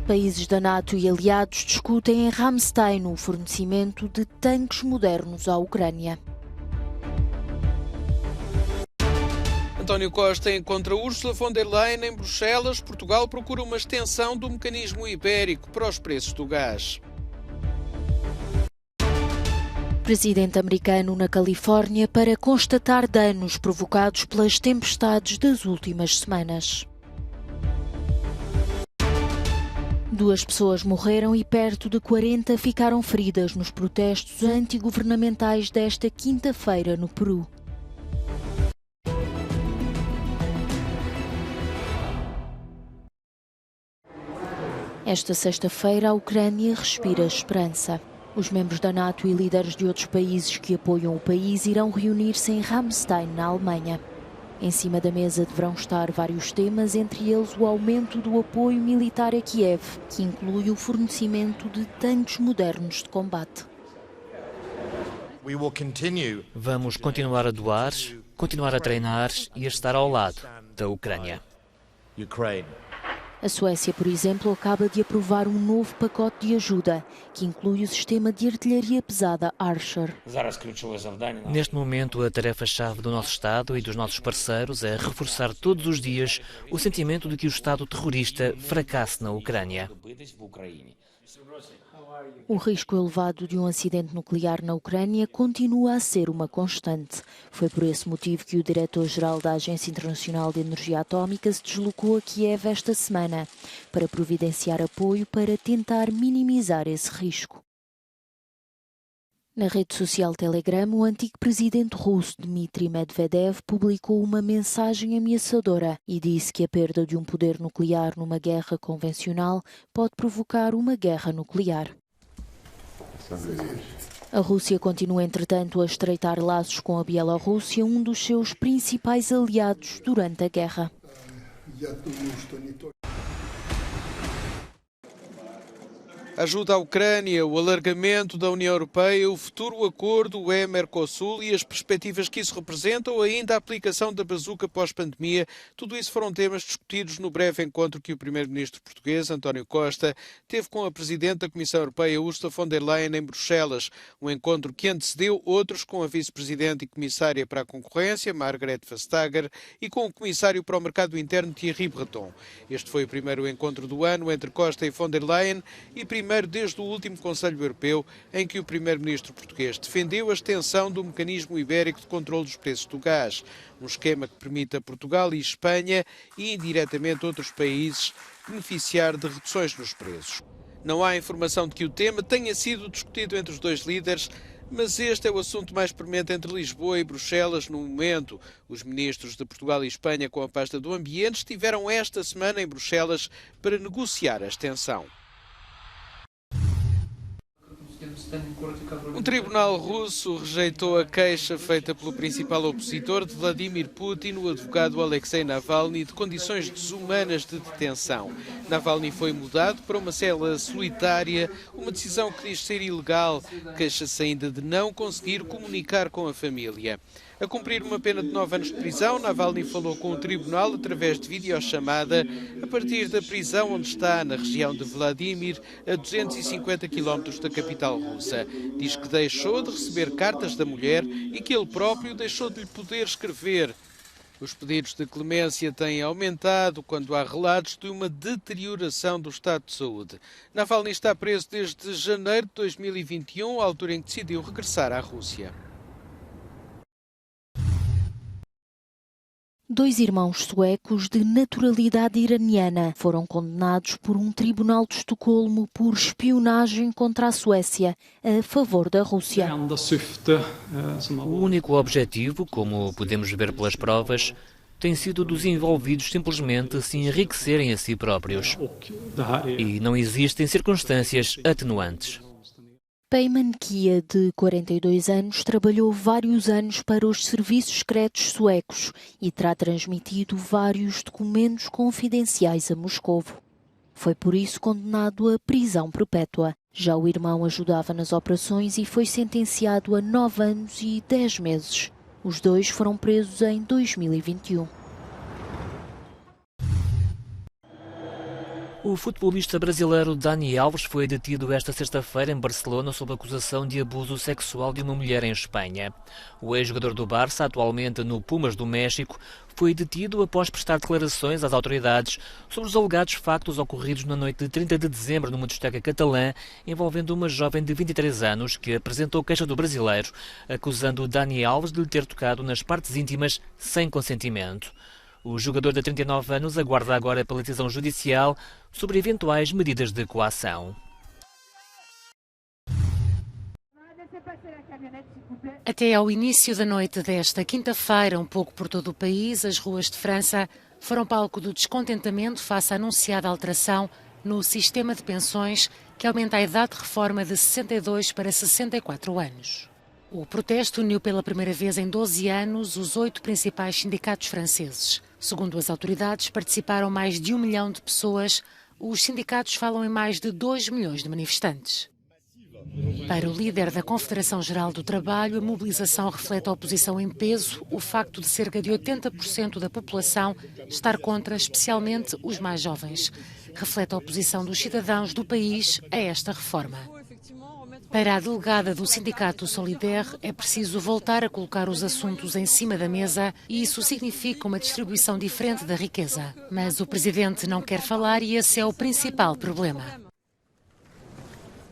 Países da NATO e aliados discutem em Ramstein o fornecimento de tanques modernos à Ucrânia. António Costa encontra Ursula von der Leyen em Bruxelas. Portugal procura uma extensão do mecanismo ibérico para os preços do gás. Presidente americano na Califórnia para constatar danos provocados pelas tempestades das últimas semanas. 2 pessoas morreram e perto de 40 ficaram feridas nos protestos antigovernamentais desta quinta-feira no Peru. Esta sexta-feira, a Ucrânia respira esperança. Os membros da NATO e líderes de outros países que apoiam o país irão reunir-se em Ramstein, na Alemanha. Em cima da mesa deverão estar vários temas, entre eles o aumento do apoio militar a Kiev, que inclui o fornecimento de tanques modernos de combate. Vamos continuar a doar, continuar a treinar e a estar ao lado da Ucrânia. A Suécia, por exemplo, acaba de aprovar um novo pacote de ajuda, que inclui o sistema de artilharia pesada Archer. Neste momento, a tarefa-chave do nosso Estado e dos nossos parceiros é reforçar todos os dias o sentimento de que o Estado terrorista fracasse na Ucrânia. O risco elevado de um acidente nuclear na Ucrânia continua a ser uma constante. Foi por esse motivo que o diretor-geral da Agência Internacional de Energia Atómica se deslocou a Kiev esta semana para providenciar apoio para tentar minimizar esse risco. Na rede social Telegram, o antigo presidente russo Dmitry Medvedev publicou uma mensagem ameaçadora e disse que a perda de um poder nuclear numa guerra convencional pode provocar uma guerra nuclear. A Rússia continua, entretanto, a estreitar laços com a Bielorrússia, um dos seus principais aliados durante a guerra. Ajuda à Ucrânia, o alargamento da União Europeia, o futuro acordo UE-Mercosul e as perspectivas que isso representa, ou ainda a aplicação da bazuca pós-pandemia, tudo isso foram temas discutidos no breve encontro que o primeiro-ministro português, António Costa, teve com a presidente da Comissão Europeia, Ursula von der Leyen, em Bruxelas. Um encontro que antecedeu outros com a vice-presidente e comissária para a concorrência, Margrethe Vestager, e com o comissário para o mercado interno, Thierry Breton. Este foi o primeiro encontro do ano entre Costa e von der Leyen e primeiro desde o último Conselho Europeu, em que o primeiro-ministro português defendeu a extensão do mecanismo ibérico de controle dos preços do gás, um esquema que permite a Portugal e Espanha e indiretamente outros países beneficiar de reduções nos preços. Não há informação de que o tema tenha sido discutido entre os dois líderes, mas este é o assunto mais premente entre Lisboa e Bruxelas no momento. Os ministros de Portugal e Espanha com a pasta do Ambiente estiveram esta semana em Bruxelas para negociar a extensão. Um tribunal russo rejeitou a queixa feita pelo principal opositor de Vladimir Putin, o advogado Alexei Navalny, de condições desumanas de detenção. Navalny foi mudado para uma cela solitária, uma decisão que diz ser ilegal. Queixa-se ainda de não conseguir comunicar com a família. A cumprir uma pena de 9 anos de prisão, Navalny falou com o tribunal através de videochamada a partir da prisão onde está, na região de Vladimir, a 250 km da capital russa. Diz que deixou de receber cartas da mulher e que ele próprio deixou de lhe poder escrever. Os pedidos de clemência têm aumentado quando há relatos de uma deterioração do estado de saúde. Navalny está preso desde janeiro de 2021, a altura em que decidiu regressar à Rússia. 2 irmãos suecos de naturalidade iraniana foram condenados por um tribunal de Estocolmo por espionagem contra a Suécia a favor da Rússia. O único objetivo, como podemos ver pelas provas, tem sido dos envolvidos simplesmente se enriquecerem a si próprios. E não existem circunstâncias atenuantes. Peyman Kia, de 42 anos, trabalhou vários anos para os serviços secretos suecos e terá transmitido vários documentos confidenciais a Moscovo. Foi por isso condenado à prisão perpétua. Já o irmão ajudava nas operações e foi sentenciado a 9 anos e 10 meses. Os dois foram presos em 2021. O futebolista brasileiro Dani Alves foi detido esta sexta-feira em Barcelona sob acusação de abuso sexual de uma mulher em Espanha. O ex-jogador do Barça, atualmente no Pumas do México, foi detido após prestar declarações às autoridades sobre os alegados factos ocorridos na noite de 30 de dezembro numa discoteca catalã envolvendo uma jovem de 23 anos que apresentou queixa do brasileiro, acusando Dani Alves de lhe ter tocado nas partes íntimas sem consentimento. O jogador de 39 anos aguarda agora pela decisão judicial sobre eventuais medidas de coação. Até ao início da noite desta quinta-feira, um pouco por todo o país, as ruas de França foram palco do descontentamento face à anunciada alteração no sistema de pensões que aumenta a idade de reforma de 62 para 64 anos. O protesto uniu pela primeira vez em 12 anos os 8 principais sindicatos franceses. Segundo as autoridades, participaram mais de 1 milhão de pessoas. Os sindicatos falam em mais de 2 milhões de manifestantes. Para o líder da Confederação Geral do Trabalho, a mobilização reflete a oposição em peso, o facto de cerca de 80% da população estar contra, especialmente os mais jovens. Reflete a oposição dos cidadãos do país a esta reforma. Para a delegada do sindicato Solidaire, é preciso voltar a colocar os assuntos em cima da mesa e isso significa uma distribuição diferente da riqueza. Mas o presidente não quer falar e esse é o principal problema.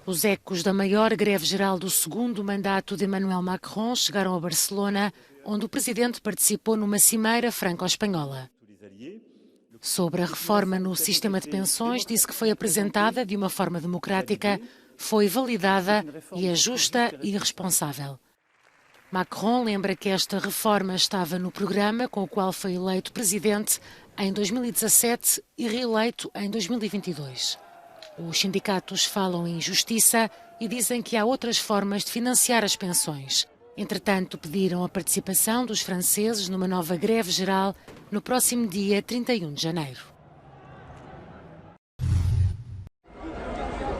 Os ecos da maior greve geral do segundo mandato de Emmanuel Macron chegaram a Barcelona, onde o presidente participou numa cimeira franco-espanhola. Sobre a reforma no sistema de pensões, disse que foi apresentada de uma forma democrática, foi validada e é justa e responsável. Macron lembra que esta reforma estava no programa com o qual foi eleito presidente em 2017 e reeleito em 2022. Os sindicatos falam em justiça e dizem que há outras formas de financiar as pensões. Entretanto, pediram a participação dos franceses numa nova greve geral no próximo dia 31 de janeiro.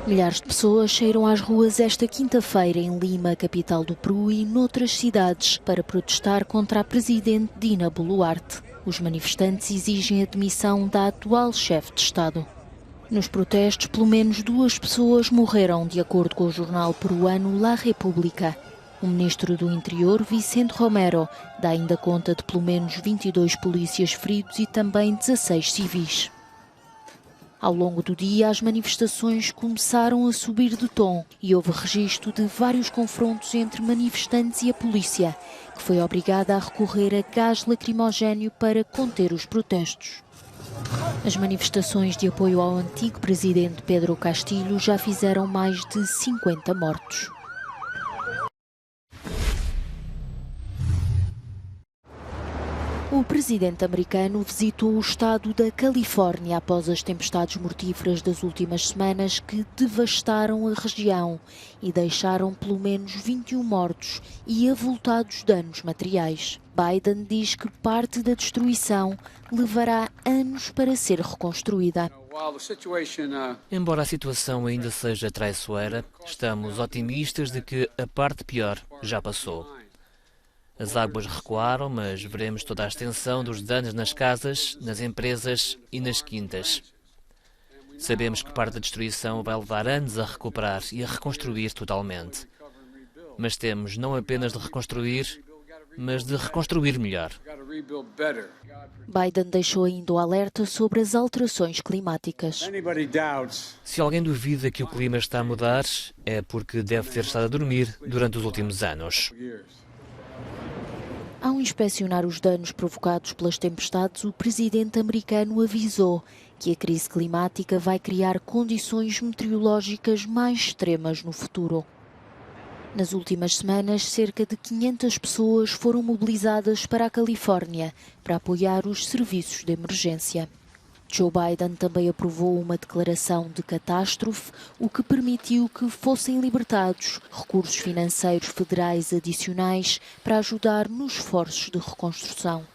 Milhares de pessoas saíram às ruas esta quinta-feira em Lima, capital do Peru, e noutras cidades para protestar contra a presidente Dina Boluarte. Os manifestantes exigem a demissão da atual chefe de Estado. Nos protestos, pelo menos 2 pessoas morreram, de acordo com o jornal peruano La República. O ministro do Interior, Vicente Romero, dá ainda conta de pelo menos 22 polícias feridos e também 16 civis. Ao longo do dia, as manifestações começaram a subir de tom e houve registro de vários confrontos entre manifestantes e a polícia, que foi obrigada a recorrer a gás lacrimogéneo para conter os protestos. As manifestações de apoio ao antigo presidente Pedro Castillo já fizeram mais de 50 mortos. O presidente americano visitou o estado da Califórnia após as tempestades mortíferas das últimas semanas que devastaram a região e deixaram pelo menos 21 mortos e avultados danos materiais. Biden diz que parte da destruição levará anos para ser reconstruída. Embora a situação ainda seja traiçoeira, estamos otimistas de que a parte pior já passou. As águas recuaram, mas veremos toda a extensão dos danos nas casas, nas empresas e nas quintas. Sabemos que parte da destruição vai levar anos a recuperar e a reconstruir totalmente. Mas temos não apenas de reconstruir, mas de reconstruir melhor. Biden deixou ainda o alerta sobre as alterações climáticas. Se alguém duvida que o clima está a mudar, é porque deve ter estado a dormir durante os últimos anos. Ao inspecionar os danos provocados pelas tempestades, o presidente americano avisou que a crise climática vai criar condições meteorológicas mais extremas no futuro. Nas últimas semanas, cerca de 500 pessoas foram mobilizadas para a Califórnia para apoiar os serviços de emergência. Joe Biden também aprovou uma declaração de catástrofe, o que permitiu que fossem libertados recursos financeiros federais adicionais para ajudar nos esforços de reconstrução.